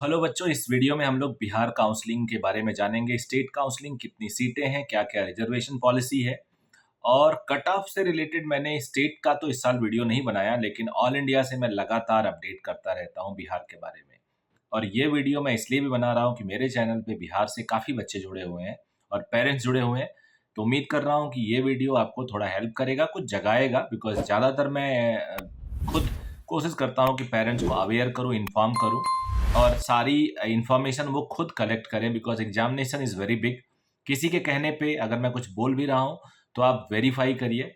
Hello बच्चों, इस video में हम लोग बिहार काउंसलिंग के बारे में जानेंगे। स्टेट काउंसलिंग कितनी सीटें हैं, क्या क्या रिजर्वेशन पॉलिसी है और कट ऑफ से रिलेटेड मैंने स्टेट का तो इस साल वीडियो नहीं बनाया, लेकिन ऑल इंडिया से मैं लगातार अपडेट करता रहता हूं बिहार के बारे में। और ये वीडियो मैं इसलिए भी बना रहा हूं कि मेरे चैनल पे बिहार से काफ़ी बच्चे जुड़े हुए हैं और पेरेंट्स जुड़े हुए हैं। तो उम्मीद कर रहा हूँ कि ये वीडियो आपको थोड़ा हेल्प करेगा, कुछ जगाएगा, बिकॉज ज़्यादातर मैं खुद कोशिश करता हूँ कि पेरेंट्स को अवेयर करूँ, इन्फॉर्म करूँ और सारी इन्फॉर्मेशन वो खुद कलेक्ट करें, because examination is very big. किसी के कहने पे अगर मैं कुछ बोल भी रहा हूँ तो आप वेरीफाई करिए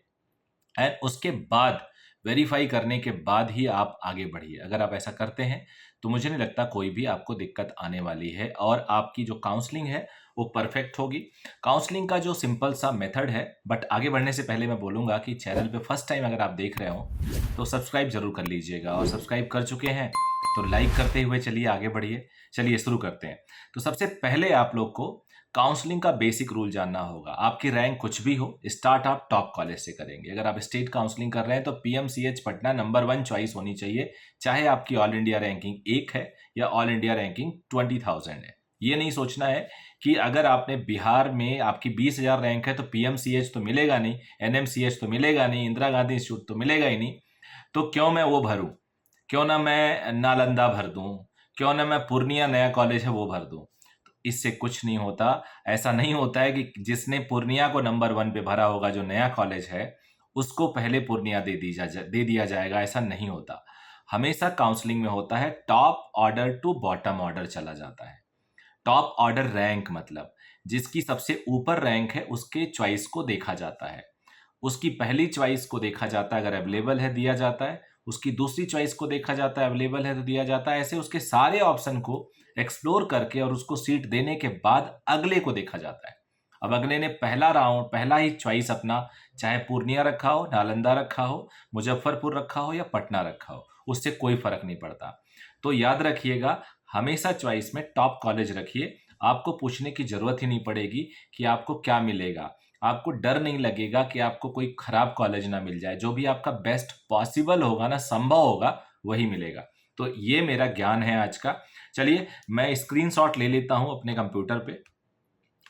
एंड उसके बाद वेरीफाई करने के बाद ही आप आगे बढ़िए। अगर आप ऐसा करते हैं तो मुझे नहीं लगता कोई भी आपको दिक्कत आने वाली है और आपकी जो काउंसलिंग है वो परफेक्ट होगी। काउंसलिंग का जो सिंपल सा मेथड है, बट आगे बढ़ने से पहले मैं बोलूँगा कि चैनल पे फर्स्ट टाइम अगर आप देख रहे हो तो सब्सक्राइब जरूर कर लीजिएगा, और सब्सक्राइब कर चुके हैं तो लाइक करते हुए चलिए आगे बढ़िए। चलिए शुरू करते हैं। तो सबसे पहले आप लोग को काउंसलिंग का बेसिक रूल जानना होगा। आपकी रैंक कुछ भी हो, स्टार्ट आप टॉप कॉलेज से करेंगे। अगर आप स्टेट काउंसलिंग कर रहे हैं तो पीएमसीएच पटना नंबर 1 चॉइस होनी चाहिए, चाहे आपकी ऑल इंडिया रैंकिंग 1 है या ऑल इंडिया रैंकिंग 20,000 है। ये नहीं सोचना है कि अगर आपने बिहार में आपकी 20,000 रैंक है तो पीएमसीएच तो मिलेगा नहीं, एनएमसीएच तो मिलेगा नहीं, इंदिरा गांधी इंस्टीट्यूट तो मिलेगा ही नहीं, तो क्यों मैं वो भरूं, क्यों ना मैं नालंदा भर दूं, क्यों ना मैं पूर्णिया नया कॉलेज है वो भर दूं। तो इससे कुछ नहीं होता। ऐसा नहीं होता है कि जिसने पूर्णिया को नंबर 1 पे भरा होगा, जो नया कॉलेज है, उसको पहले पूर्णिया दे दिया जाएगा। ऐसा नहीं होता। हमेशा काउंसलिंग में होता है top order to bottom order चला जाता है। टॉप ऑर्डर रैंक मतलब जिसकी सबसे ऊपर रैंक है उसके चॉइस को देखा जाता है, उसकी पहली चॉइस को देखा जाता है, अगर अवेलेबल है दिया जाता है। उसकी दूसरी चॉइस को देखा जाता है, अवेलेबल है तो दिया जाता है। ऐसे उसके सारे ऑप्शन को एक्सप्लोर करके और उसको सीट देने के बाद अगले को देखा जाता है। अब अगले ने पहला राउंड, पहला ही चॉइस अपना, चाहे पूर्णिया रखा हो, नालंदा रखा हो, मुजफ्फरपुर रखा हो या पटना रखा हो, उससे कोई फर्क नहीं पड़ता। तो याद रखिएगा, हमेशा चॉइस में टॉप कॉलेज रखिए। आपको पूछने की जरूरत ही नहीं पड़ेगी कि आपको क्या मिलेगा। आपको डर नहीं लगेगा कि आपको कोई खराब कॉलेज ना मिल जाए। जो भी आपका बेस्ट पॉसिबल होगा ना, संभव होगा, वही मिलेगा। तो ये मेरा ज्ञान है आज का। चलिए मैं स्क्रीनशॉट ले लेता हूं अपने कंप्यूटर पे।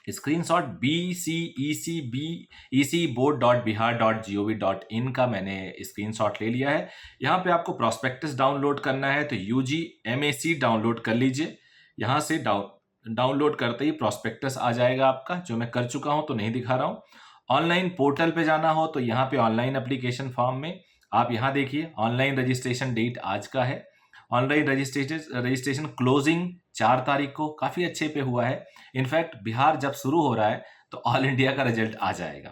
स्क्रीनशॉट bceboard.bihar.gov.in का मैंने स्क्रीनशॉट ले लिया है। यहाँ पे आपको प्रॉस्पेक्टस डाउनलोड करना है तो UGMAC डाउनलोड कर लीजिए। यहाँ से डाउनलोड करते ही प्रॉस्पेक्टस आ जाएगा आपका, जो मैं कर चुका हूं तो नहीं दिखा रहा हूं। ऑनलाइन पोर्टल पे जाना हो तो यहाँ पे ऑनलाइन एप्लीकेशन फॉर्म में आप यहाँ देखिए, ऑनलाइन रजिस्ट्रेशन डेट आज का है। ऑनलाइन रजिस्ट्रेशन क्लोजिंग 4 तारीख को, काफी अच्छे पे हुआ है। इनफैक्ट बिहार जब शुरू हो रहा है तो ऑल इंडिया का रिजल्ट आ जाएगा,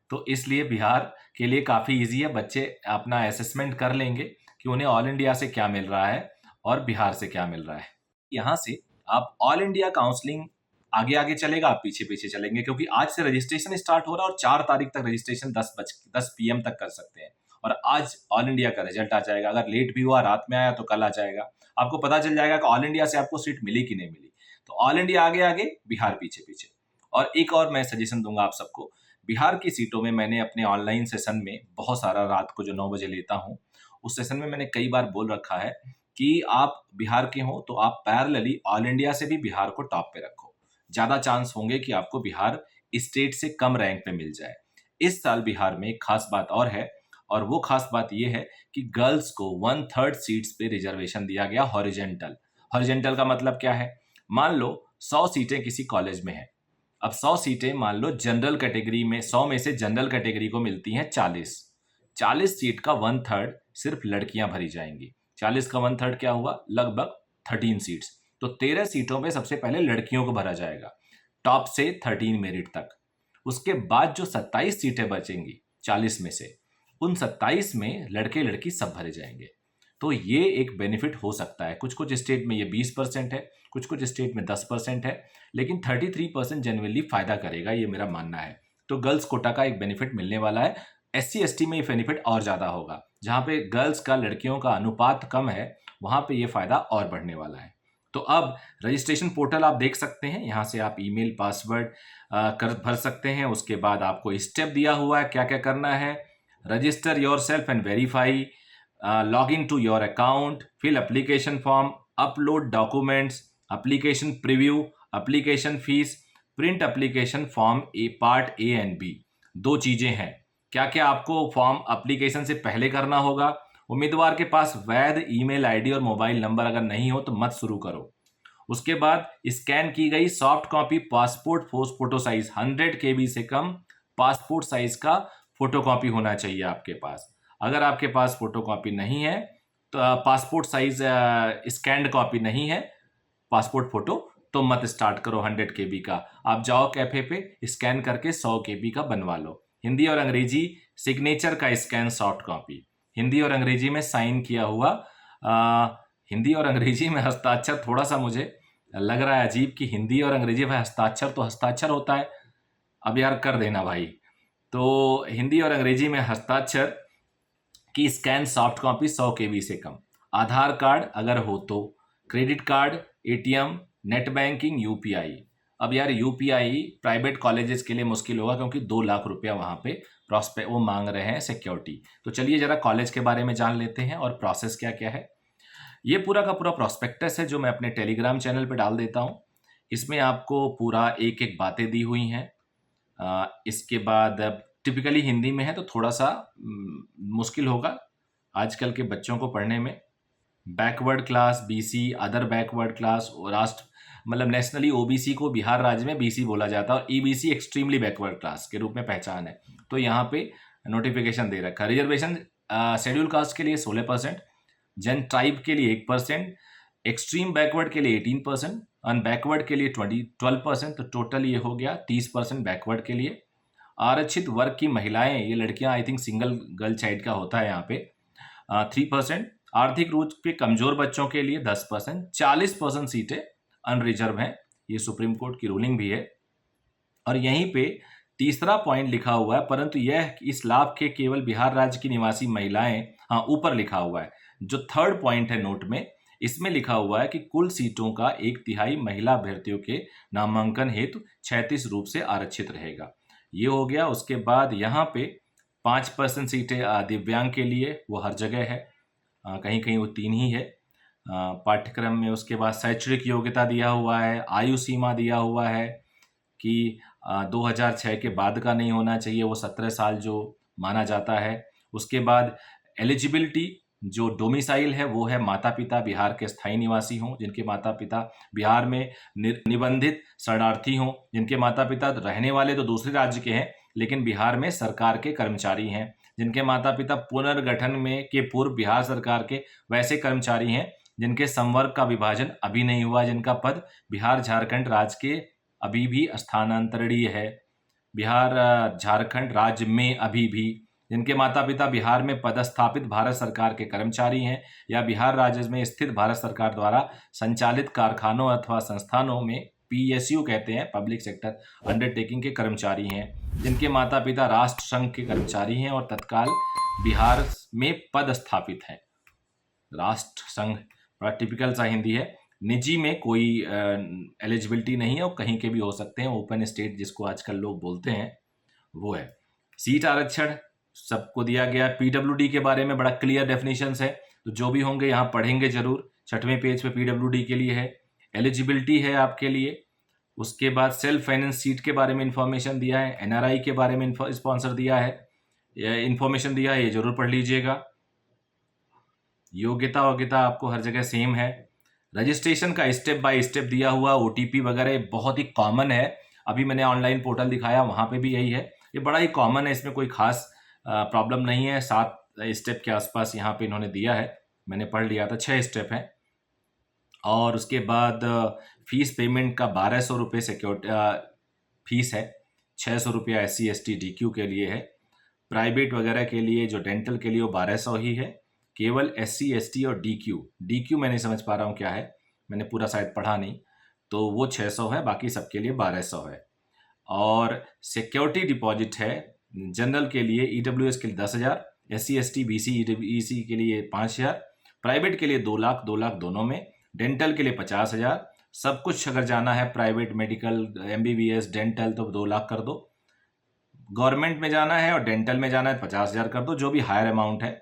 तो इसलिए बिहार के लिए काफी इजी है। बच्चे अपना असेसमेंट कर लेंगे कि उन्हें ऑल इंडिया से क्या मिल रहा है और बिहार से क्या मिल रहा है। यहाँ से आप ऑल इंडिया काउंसलिंग आगे आगे चलेगा, आप पीछे पीछे चलेंगे, क्योंकि आज से रजिस्ट्रेशन स्टार्ट हो रहा है और 4 तारीख तक रजिस्ट्रेशन 10 PM तक कर सकते हैं। और आज ऑल इंडिया का रिजल्ट आ जाएगा। अगर लेट भी हुआ, रात में आया, तो कल आ जाएगा। आपको पता चल जाएगा कि ऑल इंडिया से आपको सीट मिली कि नहीं मिली। तो ऑल इंडिया आगे आगे, बिहार पीछे पीछे। और एक और मैं सजेशन दूंगा आप सबको, बिहार की सीटों में मैंने अपने ऑनलाइन सेशन में बहुत सारा, रात को जो 9 बजे लेता हूँ, उस सेशन में मैंने कई बार बोल रखा है कि आप बिहार के हो तो आप पैरेलली ऑल इंडिया से भी बिहार को टॉप पे रखो। ज्यादा चांस होंगे कि आपको बिहार स्टेट से कम रैंक पे मिल जाए। इस साल बिहार में एक खास बात और है, और वो खास बात ये है कि गर्ल्स को 1/3 सीट्स पे रिजर्वेशन दिया गया, हॉरिजेंटल। हॉरिजेंटल का मतलब क्या है? मान लो 100 सीटें किसी कॉलेज में है। अब 100 सीटें मान लो जनरल कैटेगरी में, 100 में से जनरल कैटेगरी को मिलती हैं 40 सीट का 1/3 सिर्फ लड़कियां भरी जाएंगी। 40 का 1/3 क्या हुआ? लगभग 13 सीट्स। तो 13 सीटों पे सबसे पहले लड़कियों को भरा जाएगा, टॉप से 13 मेरिट तक। उसके बाद जो 27 सीटें बचेंगी 40 में से, उन 27 में लड़के लड़की सब भरे जाएंगे। तो ये एक बेनिफिट हो सकता है। कुछ कुछ स्टेट में ये 20% है, कुछ कुछ स्टेट में 10% है, लेकिन 33% जनरली फायदा करेगा, ये मेरा मानना है। तो गर्ल्स कोटा का एक बेनिफिट मिलने वाला है। SC ST में ये बेनिफिट और ज्यादा होगा। जहां पे गर्ल्स का लड़कियों का अनुपात कम है, वहां पे ये फायदा और बढ़ने वाला है। तो अब रजिस्ट्रेशन पोर्टल आप देख सकते हैं, यहाँ से आप ईमेल पासवर्ड कर भर सकते हैं। उसके बाद आपको स्टेप दिया हुआ है क्या क्या करना है। Register your self and verify, log in to your account, fill application form, upload documents, application preview, application fees, print application form A part A and B. दो चीजें हैं। क्या क्या आपको फॉर्म एप्लीकेशन से पहले करना होगा? उम्मीदवार के पास वैध ईमेल आईडी और मोबाइल नंबर अगर नहीं हो तो मत शुरू करो। उसके बाद स्कैन की गई soft copy passport photo size 100 KB से कम पासपोर्ट साइज का फोटो कॉपी होना चाहिए आपके पास। अगर आपके पास फोटो कॉपी नहीं है तो पासपोर्ट साइज स्कैंड कॉपी नहीं है पासपोर्ट फोटो, तो मत स्टार्ट करो 100 KB का। आप जाओ कैफे पे स्कैन करके 100 KB का बनवा लो। हिंदी और अंग्रेजी सिग्नेचर का स्कैन सॉफ्ट कॉपी, हिंदी और अंग्रेजी में साइन किया हुआ। हिंदी और अंग्रेजी में हस्ताक्षर थोड़ा सा मुझे लग रहा है अजीब कि हिंदी और अंग्रेजी में हस्ताक्षर तो हस्ताक्षर होता है। अब यार कर देना भाई। तो हिंदी और अंग्रेजी में हस्ताक्षर की स्कैन सॉफ्ट कॉपी 100 KB से कम। आधार कार्ड अगर हो तो, credit card, ATM, net banking, UPI। अब यार UPI प्राइवेट कॉलेजेस के लिए मुश्किल होगा क्योंकि 2 लाख रुपया वहाँ पे प्रोस्पेक्ट वो मांग रहे हैं सिक्योरिटी। तो चलिए जरा कॉलेज के बारे में जान लेते हैं और प्रोसेस क्या क्या है। ये पूरा का पूरा प्रोस्पेक्टस है जो मैं अपने टेलीग्राम चैनल पे डाल देता हूँ। इसमें आपको पूरा एक एक बातें दी हुई हैं। इसके बाद टिपिकली हिंदी में है तो थोड़ा सा मुश्किल होगा आजकल के बच्चों को पढ़ने में। Backward class, BC, other backward class, राष्ट्र मतलब नेशनली OBC को बिहार राज्य में BC बोला जाता है और EBC एक्सट्रीमली बैकवर्ड क्लास के रूप में पहचान है। तो यहाँ पे नोटिफिकेशन दे रखा है। रिजर्वेशन शेड्यूल कास्ट के लिए 16%, जन ट्राइब के लिए 1%, एक्सट्रीम बैकवर्ड के लिए 18%, अनबैकवर्ड के लिए 12%। तो टोटल ये हो गया 30% बैकवर्ड के लिए। आरक्षित वर्ग की महिलाएं, ये लड़कियां I think single girl child का होता है यहाँ पे, 3%। आर्थिक रूप से कमजोर बच्चों के लिए 10%। 40% सीटें अनरिजर्व हैं। ये सुप्रीम कोर्ट की रूलिंग भी है। और यहीं पे तीसरा पॉइंट लिखा हुआ है, परंतु यह इस लाभ के केवल बिहार राज्य की निवासी महिलाएं, हाँ ऊपर लिखा हुआ है जो थर्ड पॉइंट है नोट में, इसमें लिखा हुआ है कि कुल सीटों का 1/3 महिला अभ्यर्थियों के नामांकन हेतु 36 रूप से आरक्षित रहेगा। ये हो गया। उसके बाद यहाँ पे 5% सीटें दिव्यांग के लिए, वो हर जगह है, कहीं कहीं वो 3 ही है पाठ्यक्रम में। उसके बाद शैक्षणिक योग्यता दिया हुआ है, आयु सीमा दिया हुआ है कि 2006 के बाद का नहीं होना चाहिए, वो 17 साल जो माना जाता है। उसके बाद एलिजिबिलिटी जो डोमिसाइल है वो है माता पिता बिहार के स्थायी निवासी हों, जिनके माता पिता बिहार में निबंधित शरणार्थी हों, जिनके माता पिता रहने वाले तो दूसरे राज्य के हैं लेकिन बिहार में सरकार के कर्मचारी हैं, जिनके माता पिता पुनर्गठन में के पूर्व बिहार सरकार के वैसे कर्मचारी हैं जिनके संवर्ग का विभाजन अभी नहीं हुआ, जिनका पद बिहार झारखंड राज्य के अभी भी स्थानांतरणीय है, बिहार झारखंड राज्य में अभी भी, जिनके माता पिता बिहार में पदस्थापित भारत सरकार के कर्मचारी हैं या बिहार राज्य में स्थित भारत सरकार द्वारा संचालित कारखानों अथवा संस्थानों में PSU कहते हैं, पब्लिक सेक्टर अंडरटेकिंग के कर्मचारी हैं, जिनके माता पिता राष्ट्र संघ के कर्मचारी हैं और तत्काल बिहार में पदस्थापित हैं। राष्ट्र संघ बड़ा टिपिकल सा हिंदी है। निजी में कोई एलिजिबिलिटी नहीं है और कहीं के भी हो सकते हैं, ओपन स्टेट जिसको आजकल लोग बोलते हैं वो है। सीट आरक्षण सबको दिया गया। PWD के बारे में बड़ा क्लियर डेफिनेशंस है, तो जो भी होंगे यहाँ पढ़ेंगे जरूर। 6वें पेज पे PWD के लिए है, एलिजिबिलिटी है आपके लिए। उसके बाद सेल्फ फाइनेंस सीट के बारे में इंफॉर्मेशन दिया है, NRI के बारे में स्पॉन्सर दिया है, इंफॉर्मेशन दिया है, ये जरूर पढ़ लीजिएगा। योग्यता वोग्यता आपको हर जगह सेम है। रजिस्ट्रेशन का स्टेप बाय स्टेप दिया हुआ, OTP वगैरह बहुत ही कॉमन है। अभी मैंने ऑनलाइन पोर्टल दिखाया, वहाँ पे भी यही है। ये बड़ा ही कॉमन है, इसमें कोई खास प्रॉब्लम नहीं है। 7 स्टेप के आसपास यहाँ पे इन्होंने दिया है, मैंने पढ़ लिया था, 6 स्टेप हैं। और उसके बाद फीस पेमेंट का 1200 रुपये सिक्योरिटी फीस है, 600 रुपया SC ST DQ के लिए है। प्राइवेट वगैरह के लिए जो डेंटल के लिए वो 1200 ही है। केवल SC ST और DQ मैं नहीं समझ पा रहा हूँ क्या है, मैंने पूरा साइट पढ़ा नहीं, तो वो 600 है, बाकी सबके लिए 1200 है। और सिक्योरिटी डिपॉजिट है जनरल के लिए EWS के लिए 10,000, SC ST BC EC के लिए 5,000, प्राइवेट के लिए 2 लाख दोनों में, डेंटल के लिए 50,000। सब कुछ अगर जाना है प्राइवेट मेडिकल MBBS डेंटल तो 2 लाख कर दो। गवर्नमेंट में जाना है और डेंटल में जाना है 50,000 कर दो, जो भी हायर अमाउंट है।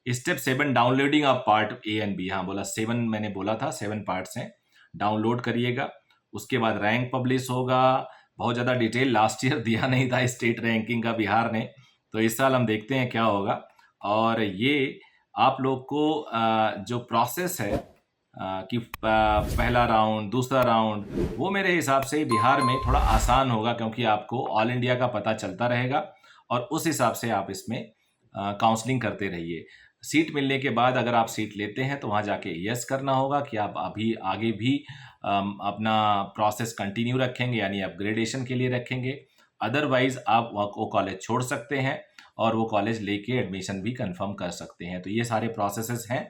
Step 7 downloading of part A and B, हाँ बोला 7, मैंने बोला था 7 पार्ट्स हैं। डाउनलोड करिएगा। उसके बाद रैंक पब्लिश होगा। बहुत ज़्यादा डिटेल लास्ट ईयर दिया नहीं था स्टेट रैंकिंग का बिहार ने, तो इस साल हम देखते हैं क्या होगा। और ये आप लोग को जो प्रोसेस है कि पहला राउंड, दूसरा राउंड, वो मेरे हिसाब से बिहार में थोड़ा आसान होगा, क्योंकि आपको ऑल इंडिया का पता चलता रहेगा और उस हिसाब से आप इसमें काउंसलिंग करते रहिए। सीट मिलने के बाद अगर आप सीट लेते हैं तो वहाँ जाके यस करना होगा कि आप अभी आगे भी अपना प्रोसेस कंटिन्यू रखेंगे, यानी अपग्रेडेशन के लिए रखेंगे। अदरवाइज आप वो कॉलेज छोड़ सकते हैं और वो कॉलेज लेके एडमिशन भी कंफर्म कर सकते हैं। तो ये सारे प्रोसेसेस हैं।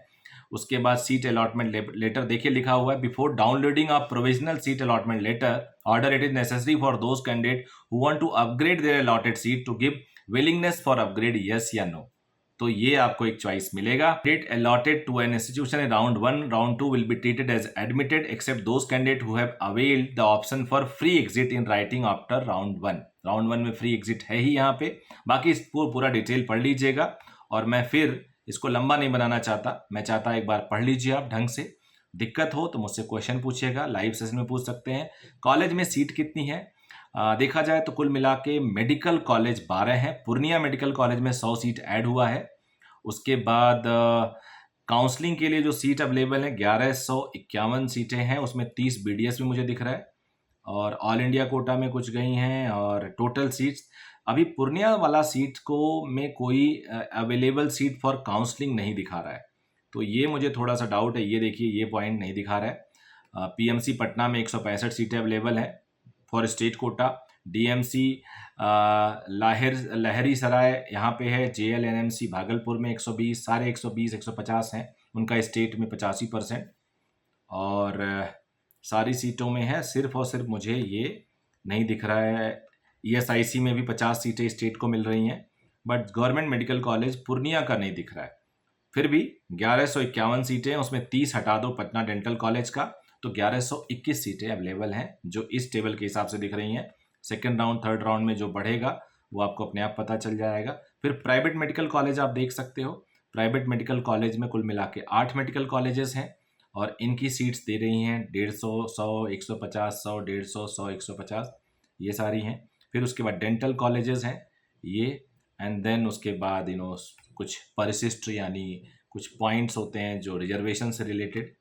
उसके बाद सीट अलॉटमेंट लेटर देखिए लिखा हुआ है, before downloading of provisional seat allotment letter order it is necessary for those candidate who want to upgrade their allotted seat to give willingness for upgrade, yes या no. तो ये आपको एक choice मिलेगा। Date allotted to an institution in round 1, round 2 will be treated as admitted except those candidates who have availed the option for free exit in writing after round 1. Round 1 में free exit है ही यहाँ पे। बाकी इसको पूरा detail पढ़ लीजिएगा, और मैं फिर इसको लंबा नहीं बनाना चाहता, मैं चाहता एक बार पढ़ लीजिए आप ढंग से। दिक्कत हो तो मुझसे क्वेश्चन पूछिएगा, लाइव सेशन में पूछ सकते हैं। कॉलेज में सीट कितनी है देखा जाए तो कुल मिला के मेडिकल कॉलेज 12 हैं। पूर्णिया मेडिकल कॉलेज में 100 सीट ऐड हुआ है। उसके बाद काउंसलिंग के लिए जो सीट अवेलेबल है 1151 सीटें हैं, उसमें 30 बीडीएस भी मुझे दिख रहा है, और ऑल इंडिया कोटा में कुछ गई हैं। और टोटल सीट्स अभी पूर्णिया वाला सीट को में कोई अवेलेबल सीट फॉर काउंसलिंग नहीं दिखा रहा है, तो ये मुझे थोड़ा सा डाउट है। ये देखिए ये पॉइंट नहीं दिखा रहा है। पीएमसी पटना में 165 सीटें अवेलेबल हैं फॉर स्टेट कोटा। डीएमसी लहरी सराय यहाँ पे है। जेएलएनएमसी भागलपुर में 120, सारे 120 150 हैं, उनका स्टेट में 85%, और सारी सीटों में है। सिर्फ और सिर्फ मुझे ये नहीं दिख रहा है। ईएसआईसी में भी 50 सीटें स्टेट को मिल रही हैं, but government medical college Purnia का नहीं दिख रहा है। फिर भी 1151 सीटें, उसमें 30 हटा दो पटना डेंटल कॉलेज का, तो 1121 सीटें अवेलेबल हैं जो इस टेबल के हिसाब से दिख रही हैं। सेकेंड राउंड, थर्ड राउंड में जो बढ़ेगा वो आपको अपने आप पता चल जाएगा। फिर प्राइवेट मेडिकल कॉलेज आप देख सकते हो। प्राइवेट मेडिकल कॉलेज में कुल मिला के 8 मेडिकल कॉलेजेस हैं, और इनकी सीट्स दे रही हैं 150, 100, 150, 100, 150, 100, 150, ये सारी हैं। फिर उसके बाद डेंटल कॉलेजेस हैं ये, एंड देन उसके बाद कुछ परिशिष्ट यानी कुछ पॉइंट्स होते हैं जो रिजर्वेशन से रिलेटेड,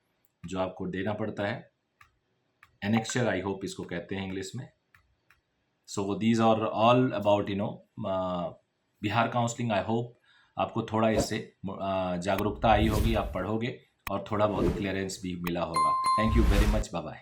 जो आपको देना पड़ता है। एनेक्चर आई होप इसको कहते हैं इंग्लिश में। So these are all about Bihar counselling. I hope आपको थोड़ा इससे जागरूकता आई होगी, आप पढ़ोगे और थोड़ा बहुत क्लियरेंस भी मिला होगा। Thank you very much, bye bye.